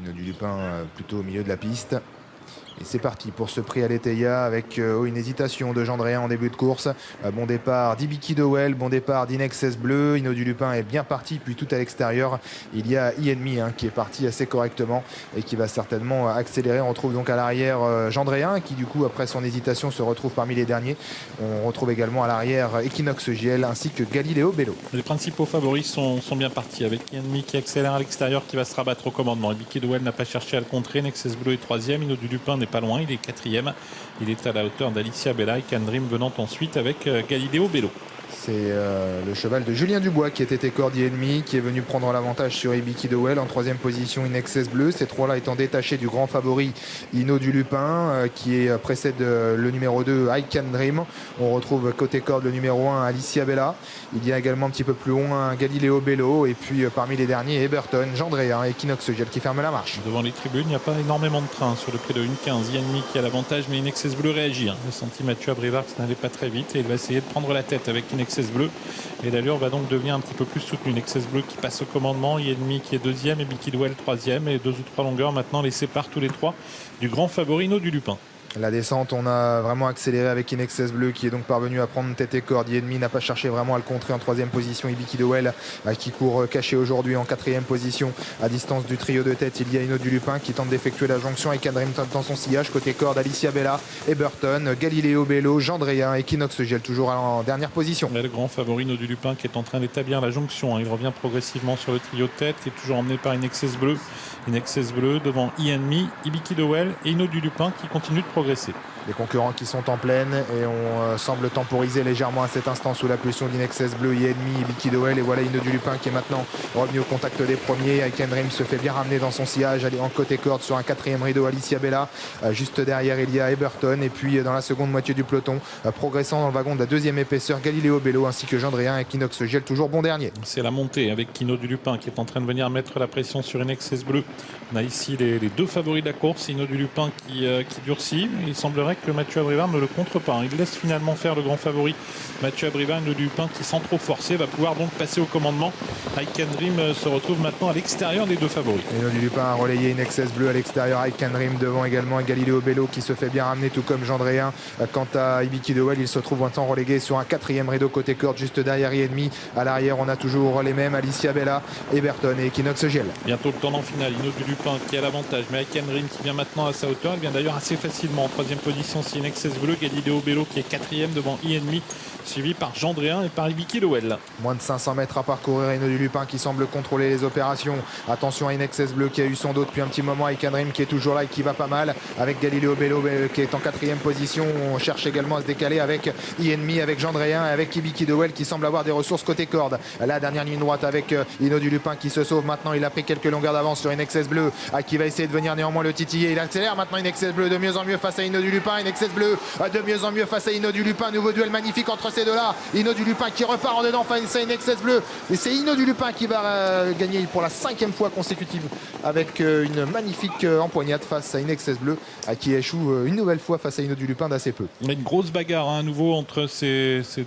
Hino du Lupin plutôt au milieu de la piste. Et c'est parti pour ce prix à l'Eteia avec une hésitation de Jandréen en début de course. Bon départ d'Ibiki Dowell, bon départ d'Inexcess Bleu. Hino du Lupin est bien parti, puis tout à l'extérieur. Il y a Enemy qui est parti assez correctement et qui va certainement accélérer. On retrouve donc à l'arrière Jandréen qui du coup après son hésitation se retrouve parmi les derniers. On retrouve également à l'arrière Equinox GL ainsi que Galileo Bello. Les principaux favoris sont bien partis avec Enemy qui accélère à l'extérieur qui va se rabattre au commandement. Ibiki Dowell n'a pas cherché à le contrer. Nexus Bleu est troisième. Hino du Lupin n'est pas loin, il est quatrième. Il est à la hauteur d'Alicia Bella et Can Dream venant ensuite avec Galileo Bello. C'est le cheval de Julien Dubois qui était Cordy Enemy, qui est venu prendre l'avantage sur Ibiki Dowell. En troisième position, Inexcess Bleu. Ces trois-là étant détachés du grand favori Hino du Lupin, qui précède le numéro 2, I Can Dream. On retrouve côté corde le numéro 1, Alicia Bella. Il y a également un petit peu plus loin Galileo Bello. Et puis parmi les derniers, Eberton, Jandréen et Equinox Gel qui ferment la marche. Devant les tribunes, il n'y a pas énormément de train sur le prix de 1,15. Enemy qui a l'avantage, mais Inexcess Bleu réagit. Le senti Mathieu Abrivard que ça n'allait pas très vite et il va essayer de prendre la tête avec Inexcess Bleu. Et l'allure va donc devenir un petit peu plus soutenue. Nexus Bleu qui passe au commandement, Enemy qui est deuxième et Ibiki Dowell troisième. Et 2 ou 3 longueurs maintenant les séparent tous les trois du grand favori Hino du Lupin. La descente, on a vraiment accéléré avec Inexcess Bleu qui est donc parvenu à prendre tête et corde. Enemy n'a pas cherché vraiment à le contrer en troisième position. Ibiki Dowell qui court caché aujourd'hui en quatrième position à distance du trio de tête. Il y a Hino du Lupin qui tente d'effectuer la jonction avec Can Dream dans son sillage. Côté corde, Alicia Bella, Eberton, Galileo Bello, Jandréen, Equinox Gel toujours en dernière position. Là, le grand favori Hino du Lupin qui est en train d'établir la jonction. Il revient progressivement sur le trio de tête qui est toujours emmené par Inexcess Bleu. Inexcess Bleu devant Enemy, Ibiki Dowell et Hino du Lupin qui continue de progresser. Les concurrents qui sont en pleine et on semble temporiser légèrement à cet instant sous la pression d'Inexcess Bleu, Enemy, Ibiki Dowell et voilà Hino du Lupin qui est maintenant revenu au contact des premiers. Can Dream se fait bien ramener dans son sillage en côté corde sur un quatrième rideau. Alicia Bella juste derrière il y a Eberton et puis dans la seconde moitié du peloton progressant dans le wagon de la deuxième épaisseur Galileo Bello ainsi que Jandréen et Equinox Gel toujours bon dernier. C'est la montée avec Hino du Lupin qui est en train de venir mettre la pression sur Inexcess Bleu. On a ici les deux favoris de la course, Hino du Lupin qui durcit. Il semblerait que Mathieu Abrivard ne le contre pas. Il laisse finalement faire le grand favori Mathieu Abrivard. Hino du Lupin qui sans trop forcer va pouvoir donc passer au commandement. I Can Dream se retrouve maintenant à l'extérieur des deux favoris. Hino du Lupin a relayé Inexcess Bleu à l'extérieur. I Can Dream devant également Galileo Bello qui se fait bien ramener tout comme Jandréen. Quant à Ibiki Dowell, il se trouve maintenant relégué sur un quatrième rideau côté corde juste derrière Enemy. À l'arrière on a toujours les mêmes, Alicia Bella, Eberton et Equinox Gel. Bientôt le tournant final, Hino du Lupin qui a l'avantage, mais I Can Dream qui vient maintenant à sa hauteur. Il vient d'ailleurs assez facilement en troisième position. C'est Inexcess Bleu, Galileo Bello qui est quatrième devant Enemy, suivi par Jandréen et par Ibiki Dowell. Moins de 500 mètres à parcourir. Hino du Lupin qui semble contrôler les opérations. Attention à Inexcess Bleu qui a eu son dos depuis un petit moment. I Can Dream qui est toujours là et qui va pas mal avec Galileo Bello qui est en quatrième position. On cherche également à se décaler avec Enemy, avec Jandréen et avec Ibiki Dowell qui semble avoir des ressources côté corde. La dernière ligne droite avec Hino du Lupin qui se sauve maintenant. Il a pris quelques longueurs d'avance sur Inexcess Bleu qui va essayer de venir néanmoins le titiller. Il accélère maintenant Inexcess Bleu de mieux en mieux face à Hino du Lupin. Inexcess Bleu de mieux en mieux face à Hino du Lupin. Nouveau duel magnifique entre ces deux-là. Hino du Lupin qui repart en dedans face à Inexcess Bleu. Et c'est Hino du Lupin qui va gagner pour la 5e fois consécutive avec une magnifique empoignade face à Inexcess Bleu qui échoue une nouvelle fois face à Hino du Lupin d'assez peu. Il y a une grosse bagarre à nouveau entre ces deux.